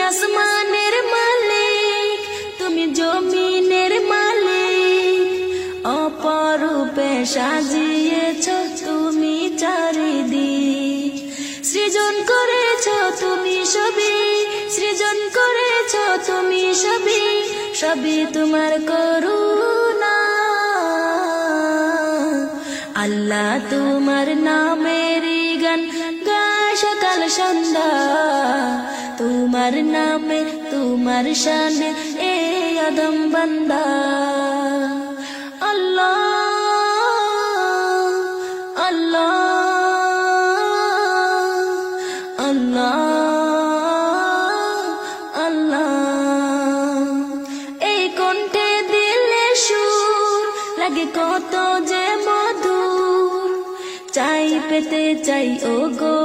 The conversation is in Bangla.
আসমানের মালিক, তুমি জমিনের মালিক, অপরূপে সাজিয়েছ তুমি চারিদিক। সৃজন করেছ তুমি সবই, সৃজন করেছ তুমি সবই, সবই তোমার করুণা। আল্লাহ তোমার নামেরই গান গায় সকাল সন্ধ্যা, তোমার নামে তোমার শানে এ আদম বান্দা। আল্লাহ আল্লাহ আল্লাহ আল্লাহ। এই কণ্ঠে দিলে সুর লাগে কত যে মধুর, চাই পেতে চাই ও গো